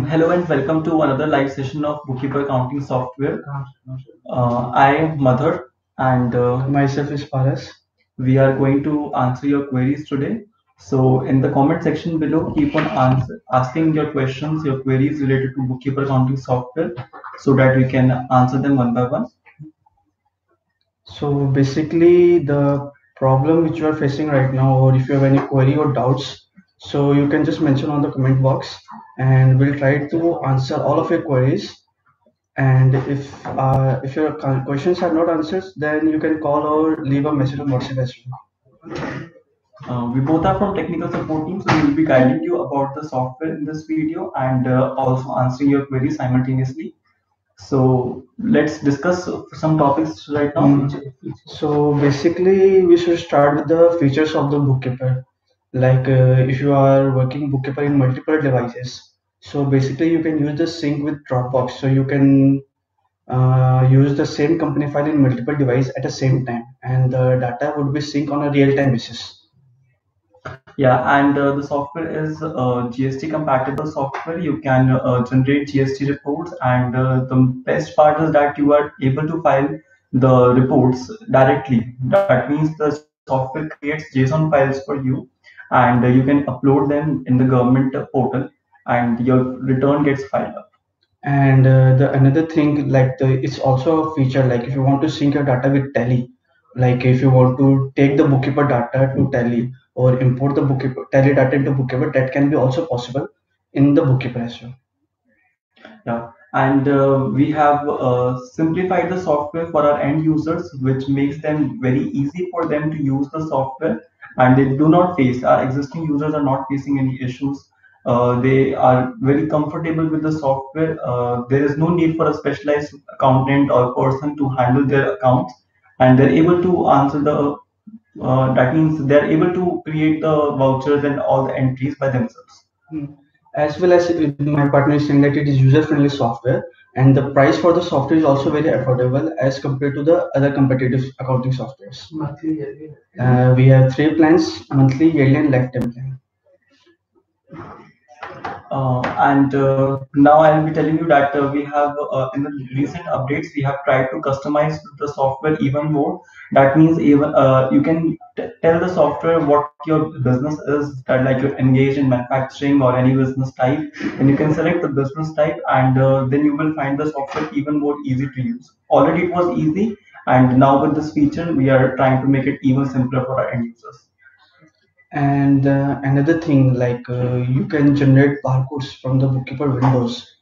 Hello and welcome to another live session of Bookkeeper Accounting Software. I am Madhur and Myself is Paras. we are going to answer your queries today. So in the comment section below, keep on asking your questions, your queries related to Bookkeeper Accounting Software so that we can answer them one by one. So basically the problem which you are facing right now, or if you have any query or doubts, so you can just mention on the comment box and we'll try to answer all of your queries. And if your questions are not answered, then you can call or leave a message on WhatsApp as well. We both are from technical support team, so we will be guiding you about the software in this video and also answering your queries simultaneously. So let's discuss some topics right now. So basically, we should start with the features of the bookkeeper. Like if you are working bookkeeper in multiple devices, so basically you can use the sync with Dropbox. So you can use the same company file in multiple devices at the same time, and the data would be synced on a real-time basis. Yeah, and the software is GST compatible software. You can generate GST reports, and the best part is that you are able to file the reports directly. That means the software creates JSON files for you, and you can upload them in the government portal, and your return gets filed up. And the another thing, like it's also a feature. Like if you want to sync your data with Tally, like if you want to take the bookkeeper data to Tally or import the bookkeeper Tally data into bookkeeper, that can be also possible in the bookkeeper as well. Yeah, and we have simplified the software for our end users, which makes them very easy for them to use the software, and they do not face, our existing users are not facing any issues. They are very comfortable with the software. There is no need for a specialized accountant or person to handle their accounts, and they're able to answer the. That means they're able to create the vouchers and all the entries by themselves. As well as my partner is saying that it is user-friendly software, and the price for the software is also very affordable as compared to the other competitive accounting softwares. We have three plans: monthly, yearly, and lifetime plan. And now I'll be telling you that we have in the recent updates we have tried to customize the software even more. That means even you can tell the software what your business is, that like you're engaged in manufacturing or any business type, and you can select the business type, and then you will find the software even more easy to use. Already it was easy, and now with this feature we are trying to make it even simpler for our end users. And another thing, like you can generate barcodes from the bookkeeper windows,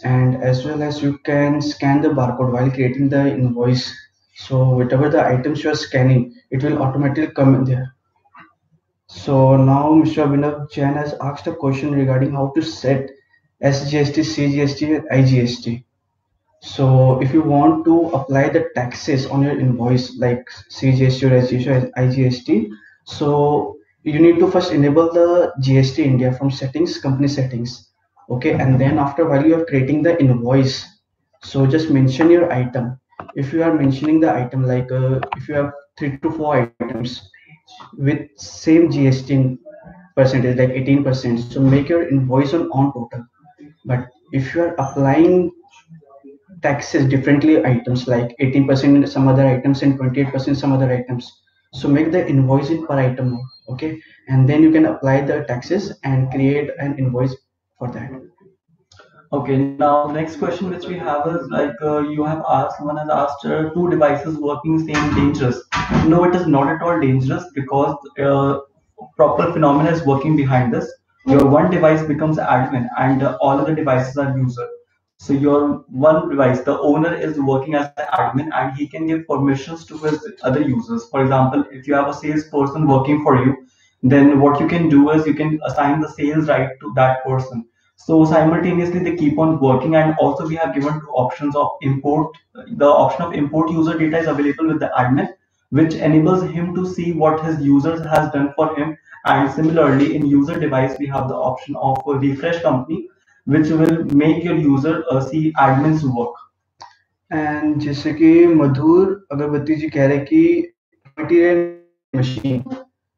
and as well as you can scan the barcode while creating the invoice. So whatever the items you are scanning, it will automatically come in there. So now Mr. Abhinav Jain has asked a question regarding how to set SGST, CGST, and IGST. So if you want to apply the taxes on your invoice like CGST or SGST or IGST, so you need to first enable the GST India from settings, company settings. Okay, and then after while you are creating the invoice, so just mention your item. If you are mentioning the item like if you have 3 to 4 items with same GST percentage like 18%, so make your invoice on total. But if you are applying taxes differently items like 18% in some other items and 28% some other items, so make the invoice in per item now. Okay, and then you can apply the taxes and create an invoice for that. Okay, now the next question which we have is like you have asked, someone has asked, two devices working same dangerous? No, it is not at all dangerous because proper phenomena is working behind this. Your one device becomes admin and all other devices are user. So your one device, the owner is working as an admin and he can give permissions to his other users. For example, if you have a salesperson working for you, then what you can do is you can assign the sales right to that person, so simultaneously they keep on working, and also we have given two options of import. The option of import user data is available with the admin, which enables him to see what his users has done for him. And similarly, in user device, we have the option of a refresh company, which will make your user see admin's work. And जैसे कि मधुर अगरबत्ती जी कह रहे हैं कि material machine,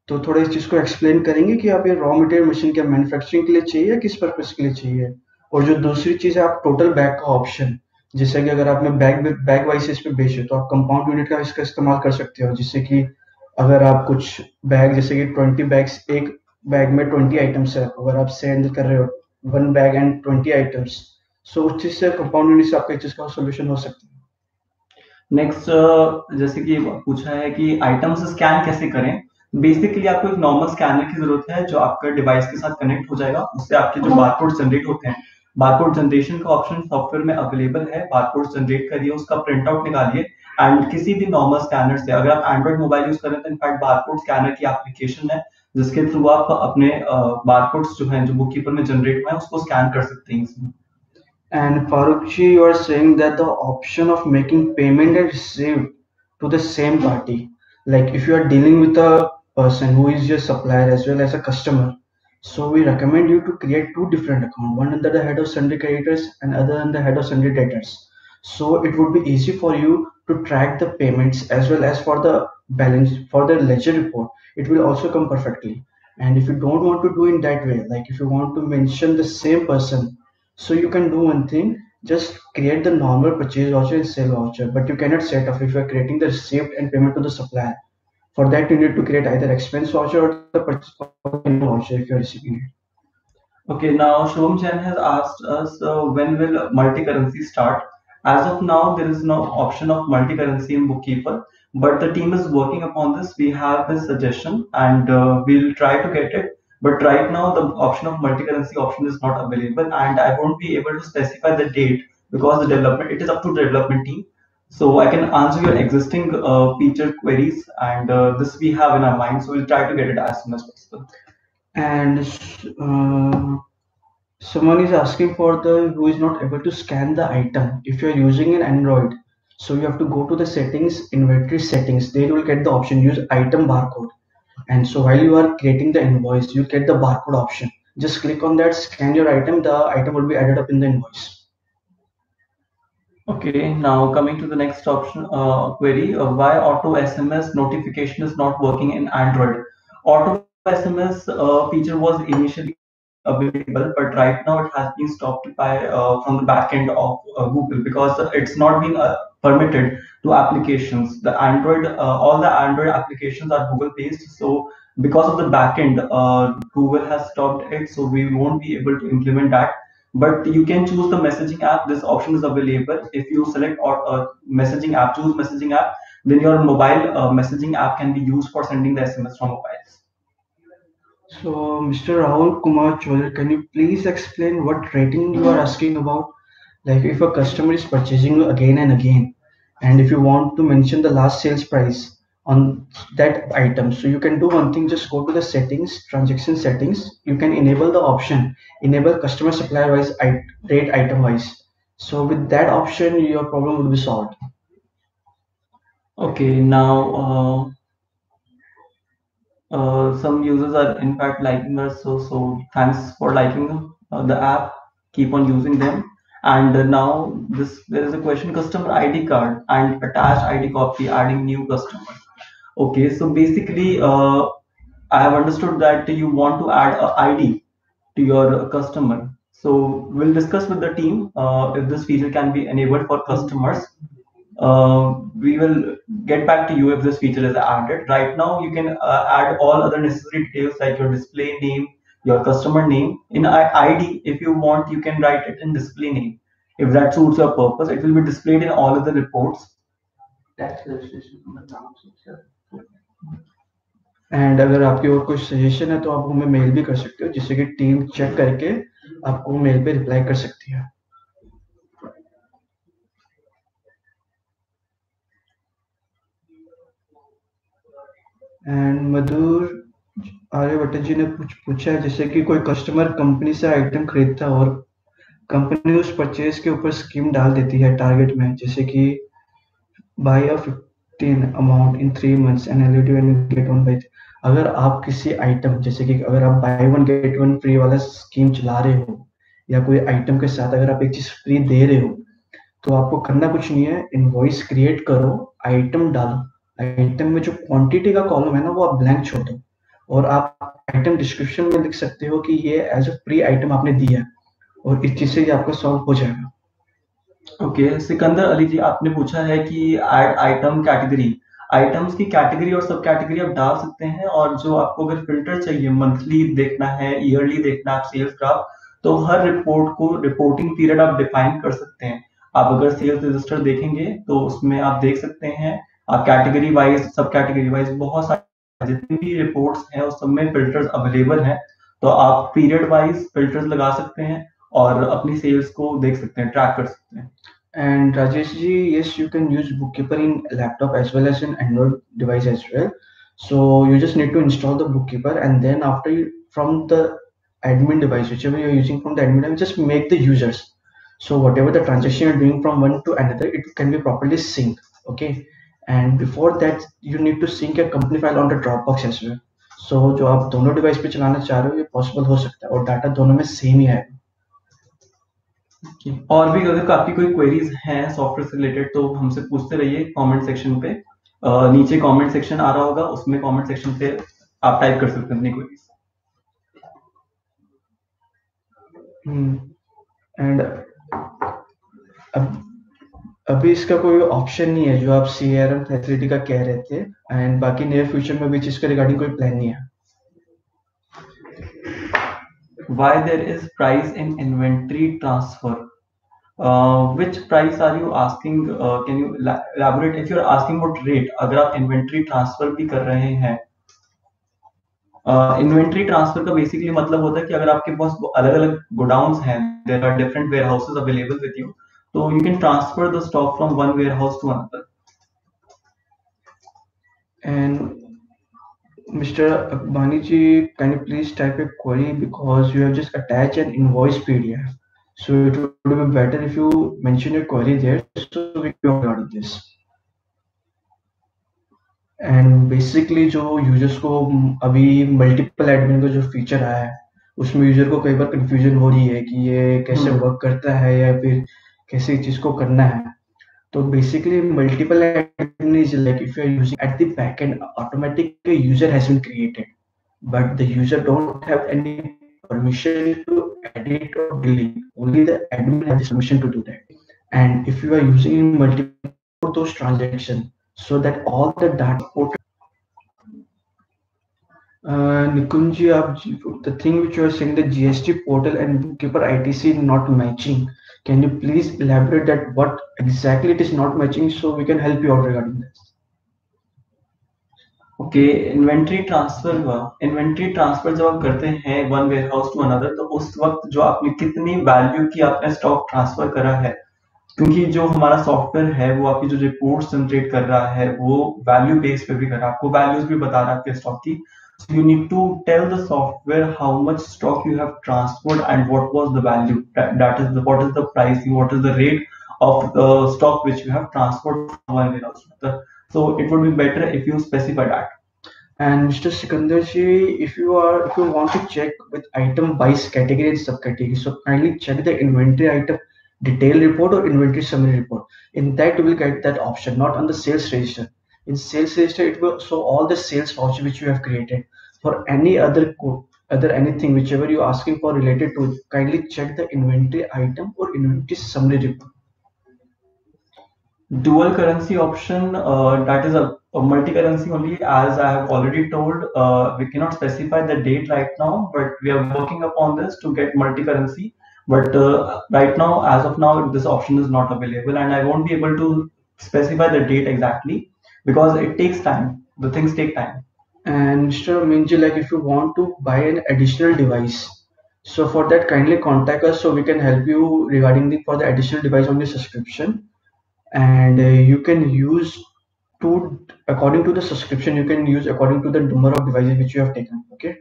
तो थोड़ा इस चीज़ को एक्सप्लेन करेंगे कि आप ये रॉ मटेरियल मशीन क्या मैन्युफैक्चरिंग के लिए चाहिए या किस पर्पस के लिए चाहिए? और जो दूसरी चीज़ है आप टोटल बैग का ऑप्शन, जैसे कि अगर आपने बैग बैग वाइसेस पे बेचे तो आप कंपाउंड यूनिट का इसका इस्तेमाल कर सकते हो, जिससे कि अगर आप कुछ बैग जैसे कि 20 बैग्स, एक बैग में 20 आइटम्स है, अगर आप सेल कर रहे हो 1 बैग एंड 20 आइटम्स, सो उस चीज़ से कंपाउंड यूनिट से आपका इस चीज़ का सोल्यूशन हो सकता है। नेक्स्ट जैसे कि पूछा है कि आइटम्स स्कैन कैसे करें। बेसिकली आपको एक नॉर्मल स्कैनर की जरूरत है जो आपका डिवाइस के साथ कनेक्ट हो जाएगा। उससे आपके जो बारकोड जनरेट होते हैं, बारकोड जनरेशन का ऑप्शन सॉफ्टवेयर में अवेलेबल है। बारकोड जनरेट करिए, उसका प्रिंट आउट निकालिए एंड किसी भी नॉर्मल स्कैनर से, अगर आप एंड्रॉइड मोबाइल यूज करें तो इनफैक्ट बारकोड स्कैनर की एप्लीकेशन है जिसके थ्रू आप अपने बारकोड्स जो हैं जो बुककीपर में जनरेट हुए हैं उसको स्कैन कर सकते हैं इसमें। And Farooqji, you are saying that the option of making payment and receive to the same party, like if you are dealing with a person who is your supplier as well as a customer, so we recommend you to create two different accounts, one under the head of sundry creditors and other under the head of sundry debtors. So it would be easy for you to track the payments as well as for the balance for the ledger report. It will also come perfectly. And if you don't want to do in that way, like if you want to mention the same person, so you can do one thing, just create the normal purchase voucher and sale voucher, but you cannot set off if you are creating the receipt and payment to the supplier. For that, you need to create either expense voucher or the purchase voucher if you are receiving it. Okay, now Shom Chen has asked us when will multi-currency start? As of now, there is no option of multi-currency in Bookkeeper, but the team is working upon this. We have this suggestion and we'll try to get it. But right now, the option of multi-currency option is not available, and I won't be able to specify the date because the development it is up to the development team. So I can answer your existing feature queries, and this we have in our mind. So we'll try to get it as soon as possible. And someone is asking for the who is not able to scan the item. If you are using an Android, so you have to go to the settings, inventory settings. There you will get the option use item barcode. And so while you are creating the invoice, you get the barcode option. Just click on that, scan your item. The item will be added up in the invoice. Okay, now coming to the next option query, why auto SMS notification is not working in Android? Auto SMS feature was initially available, but right now it has been stopped by from the backend of Google because it's not being permitted to applications. The Android, all the Android applications are Google based, so because of the backend, Google has stopped it, so we won't be able to implement that. But you can choose the messaging app. This option is available. If you select or messaging app, choose messaging app, then your mobile messaging app can be used for sending the SMS from mobiles. So, Mr. Rahul Kumar Choudhary, can you please explain what rating you are asking about? Like if a customer is purchasing again and again, and if you want to mention the last sales price on that item, so you can do one thing, just go to the settings, transaction settings, you can enable the option, enable customer supplier wise rate item wise. So with that option, your problem will be solved. Okay, now some users are in fact liking us, so thanks for liking the app. Keep on using them. And now this there is a question: customer ID card and attached ID copy, adding new customer. Okay, so basically, I have understood that you want to add a ID to your customer. So we'll discuss with the team if this feature can be enabled for customers. We will get back to you if this feature is added. Right now, you can add all other necessary details like your display name, your customer name. In ID, if you want, you can write it in display name. If that suits your purpose, it will be displayed in all of the reports. And अगर आपकी और कोई suggestion है तो आप हमें mail भी कर सकते हो, जिससे कि टीम चेक करके आपको मेल पे रिप्लाई कर सकती है। एंड मधुर आर्यभट्ट जी ने पूछा है, जैसे कि कोई कस्टमर कंपनी से आइटम खरीदता है और कंपनी उस परचेज के ऊपर स्कीम डाल देती है टारगेट में, जैसे कि buy a 15 amount in 3 months and LED when you get one buy. अगर आप किसी आइटम, जैसे कि अगर आप buy one get one free वाला स्कीम चला रहे हो या कोई आइटम के साथ अगर आप एक चीज फ्री दे रहे हो, तो आपको करना कुछ नहीं है, इनवॉइस क्रिएट करो, आइटम डालो, आइटम में जो क्वांटिटी का कॉलम है ना वो आप ब्लैंक छोड़ दो, और आप आइटम डिस्क्रिप्शन में लिख सकते हो कि ये एज अ फ्री आइटम आपने दिया है, और इस चीज से ये आपका सॉल्व हो जाएगा। ओके, सिकंदर अली जी, आपने पूछा है कि ऐड आइटम कैटेगरी, आइटम्स की कैटेगरी और सब कैटेगरी आप डाल सकते हैं, और जो आपको अगर फिल्टर चाहिए, मंथली देखना है, ईयरली देखना है, आप सेल्स ग्राफ, तो हर रिपोर्ट को रिपोर्टिंग पीरियड आप डिफाइन कर सकते हैं। आप अगर सेल्स रजिस्टर देखेंगे तो उसमें आप देख सकते हैं, आप कैटेगरी वाइज, सब कैटेगरी वाइज बहुत सारे जितनी भी रिपोर्ट्स हैं उस सब में फिल्टर्स अवेलेबल हैं। तो आप पीरियड वाइज फिल्टर्स लगा सकते हैं और अपनी सेल्स को देख सकते हैं, ट्रैक कर सकते हैं। And Rajesh ji, yes, you can use Bookkeeper in laptop as well as in Android device as well. So you just need to install the Bookkeeper, and then after you, from the admin device, whichever you're using from the admin device, just make the users. So whatever the transaction you're doing from one to another, it can be properly synced. Okay. And before that, you need to sync your company file on the Dropbox as well. So जो आप दोनों device पे चलाना चाह रहे हो, ये possible हो सकता है, और डाटा दोनों में सेम ही है। और भी अगर आपकी कोई क्वेरीज हैं सॉफ्टवेयर से रिलेटेड तो हमसे पूछते रहिए कमेंट सेक्शन पे। नीचे कमेंट सेक्शन आ रहा होगा, उसमें कमेंट सेक्शन पे आप टाइप कर सकते हैं अपनी क्वेरीज। एंड अभी इसका कोई ऑप्शन नहीं है जो आप CRM फैसिलिटी का कह रहे थे, एंड बाकी नियर फ्यूचर में भी चीज के रिगार्डिंग कोई प्लान नहीं है। Why there is price in inventory transfer? Which price are you asking? Can you elaborate? If you're asking about rate, अगर आप inventory transfer भी कर रहे हैं, इन्वेंट्री ट्रांसफर का बेसिकली मतलब होता है कि अगर आपके पास अलग अलग गोडाउन्स हैं, there are different warehouses available with you, तो you can transfer the stock from one warehouse to another. And Mr. Akbani ji, can you please type a query, because you have just attached an invoice PDF. So it would be better if you mention a query there so we can regard this. And basically जो users को अभी multiple admin का जो feature आया है, उसमें user को कई बार कंफ्यूजन हो रही है कि ये कैसे वर्क करता है या फिर कैसे चीज को करना है। तो basically multiple admin is like if you are using at the back end automatic user has been created, but the user don't have any permission to edit or delete. Only the admin has the permission to do that. And if you are using multiple those transactions, so that all the data Nikunji, the thing which you are saying, the GST portal and bookkeeper ITC not matching, can you please elaborate that what exactly it is not matching so we can help you out regarding this? Okay, inventory transfer जब आप करते हैं one warehouse to another, तो उस वक्त जो आपने कितनी वैल्यू की आपने स्टॉक ट्रांसफर करा है, क्योंकि जो हमारा सॉफ्टवेयर है वो आपकी जो रिपोर्ट जनरेट कर रहा है वो वैल्यू बेस पे भी कर रहा है, आपको वैल्यूज भी बता रहा है आपके स्टॉक की। So you need to tell the software how much stock you have transferred and what was the value. That is what is the pricing, what is the rate of the stock which you have transferred from one warehouse to another. So it would be better if you specify that. And Mr. Sikandarji, if you want to check with item wise category and subcategory, so kindly check the inventory item detail report or inventory summary report. In that you will get that option, not on the sales register. In sales register, it will show all the sales voucher which you have created. For any other anything whichever you're asking for related to, kindly check the inventory item or inventory summary report. Dual currency option, that is a multi-currency only, as I have already told. We cannot specify the date right now, but we are working upon this to get multi-currency. But right now, as of now, this option is not available, and I won't be able to specify the date exactly because it takes time. The things take time. And Mr. Minji, like if you want to buy an additional device, so for that kindly contact us so we can help you regarding for the additional device on the subscription. And you can use according to the subscription, you can use according to the number of devices which you have taken. Okay.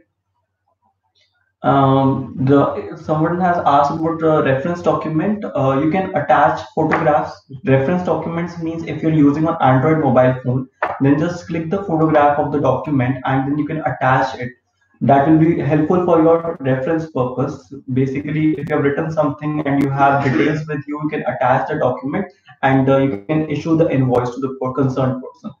Someone has asked about the reference document. You can attach photographs. Reference documents means if you're using an Android mobile phone, then just click the photograph of the document and then you can attach it. That will be helpful for your reference purpose. Basically, if you have written something and you have details with you, you can attach the document and you can issue the invoice to the concerned person.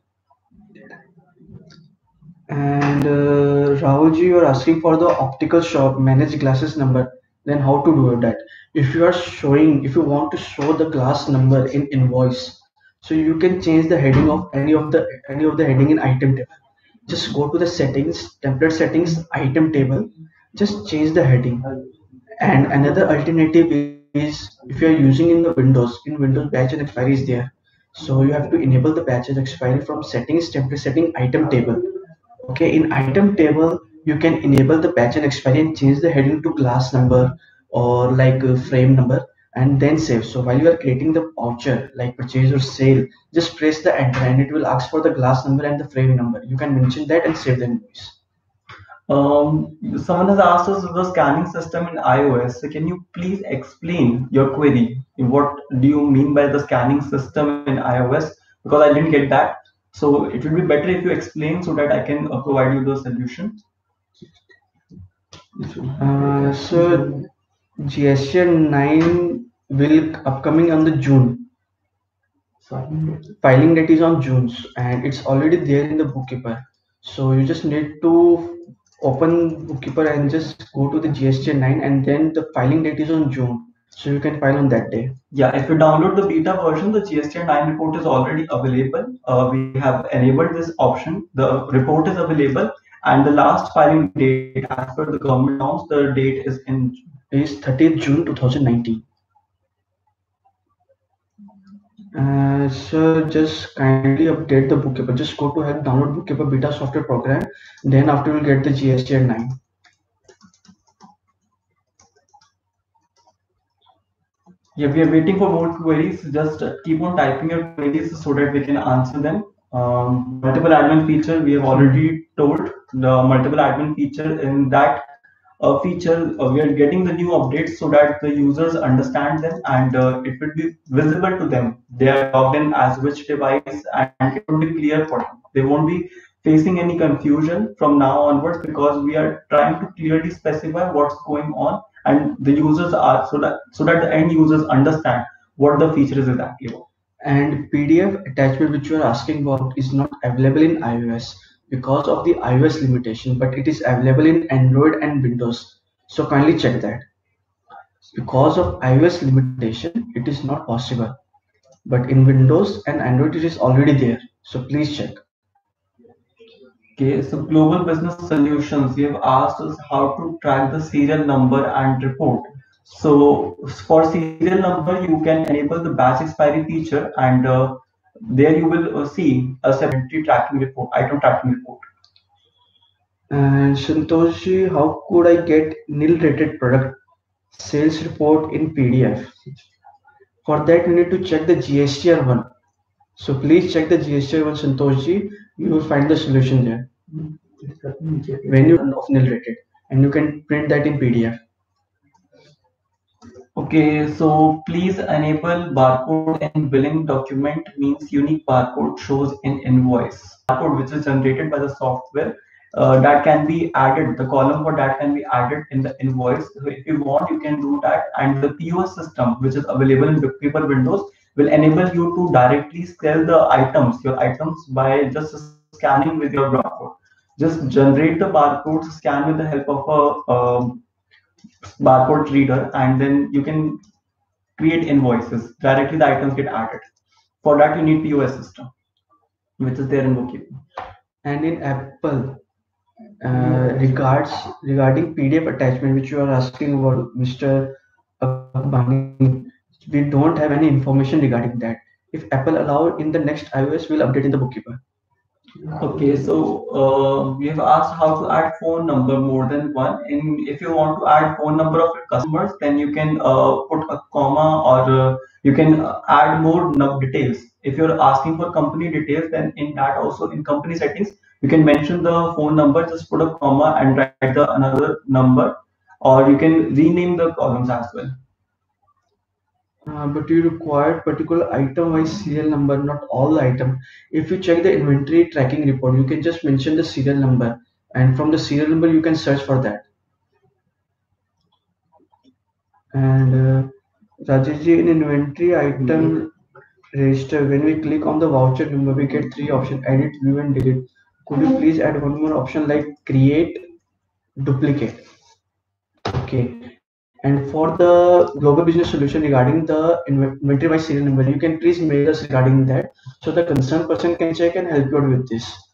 And Rahulji, you are asking for the optical shop manage glasses number. Then how to do that? If you are showing, if you want to show the glass number in invoice, so you can change the heading of any of the heading in item table. Just go to the settings, template settings, item table. Just change the heading. And another alternative is if you are using in Windows batch and expiry is there. So you have to enable the batch and expiry from settings, template setting, item table. Okay, in item table, you can enable the batch and expiry and change the heading to glass number or like a frame number and then save. So while you are creating the voucher like purchase or sale, just press the enter and it will ask for the glass number and the frame number. You can mention that and save the invoice. Someone has asked us the scanning system in iOS. So can you please explain your query? What do you mean by the scanning system in iOS? Because I didn't get that. So it would be better if you explain so that I can provide you the solution. So GST 9 will upcoming on the June. Filing date is on June and it's already there in the bookkeeper. So you just need to open bookkeeper and just go to the GST 9 and then the filing date is on June. So you can file on that day. Yeah, if you download the beta version, the GST 9 report is already available. We have enabled this option. The report is available, and the last filing date, as per the government norms, the date is 30th June 2019. So just kindly update the bookkeeper. Just go to help download bookkeeper beta software program. Then after you'll get the GST 9. Yeah, we are waiting for more queries. Just keep on typing your queries so that we can answer them. Multiple admin feature, we have already told the multiple admin feature. In that feature, we are getting the new updates so that the users understand them and it will be visible to them. They are logged in as which device and it will be clear for them. They won't be facing any confusion from now onwards because we are trying to clearly specify what's going on and the users are so that the end users understand what the feature is exactly about. And PDF attachment which you are asking about is not available in iOS because of the iOS limitation, but it is available in Android and Windows. So kindly check that. Because of iOS limitation, it is not possible. But in Windows and Android, it is already there. So please check. Okay, so Global Business Solutions, you have asked us how to track the serial number and report. So for serial number, you can enable the batch expiry feature, and there you will see a separate tracking report, item tracking report. And Santoshi, how could I get nil rated product sales report in PDF? For that, you need to check the GSTR one. So please check the GSTR one, Santoshi. You will find the solution there. When you of nil rated, and you can print that in PDF. Okay, so please enable barcode in billing document means unique barcode shows in invoice. Barcode which is generated by the software that can be added, the column for that can be added in the invoice. So if you want, you can do that. And the POS system, which is available in Bookkeeper Windows, will enable you to directly sell the items, your items, by just scanning with your barcode. Just generate the barcode, scan with the help of a barcode reader, and then you can create invoices directly. The items get added. For that you need POS system, which is there in bookkeeping. And in Apple, regarding PDF attachment, which you are asking about, Mr. Akbani, we don't have any information regarding that. If Apple allow in the next iOS, we'll update in the bookkeeper. Okay, so we have asked how to add phone number more than one. And if you want to add phone number of your customers, then you can put a comma, or you can add more details. If you're asking for company details, then in that also, in company settings, you can mention the phone number, just put a comma and write the another number, or you can rename the columns as well. But you require particular item wise serial number, not all the item. If you check the inventory tracking report, you can just mention the serial number, and from the serial number you can search for that. And Rajesh ji, in inventory item register, when we click on the voucher number, we get three options: edit, view, and delete. Could you please add one more option like create duplicate? Okay. And for the global business solution regarding the inventory by serial number, you can please mail us regarding that so the concerned person can check and help you out with this.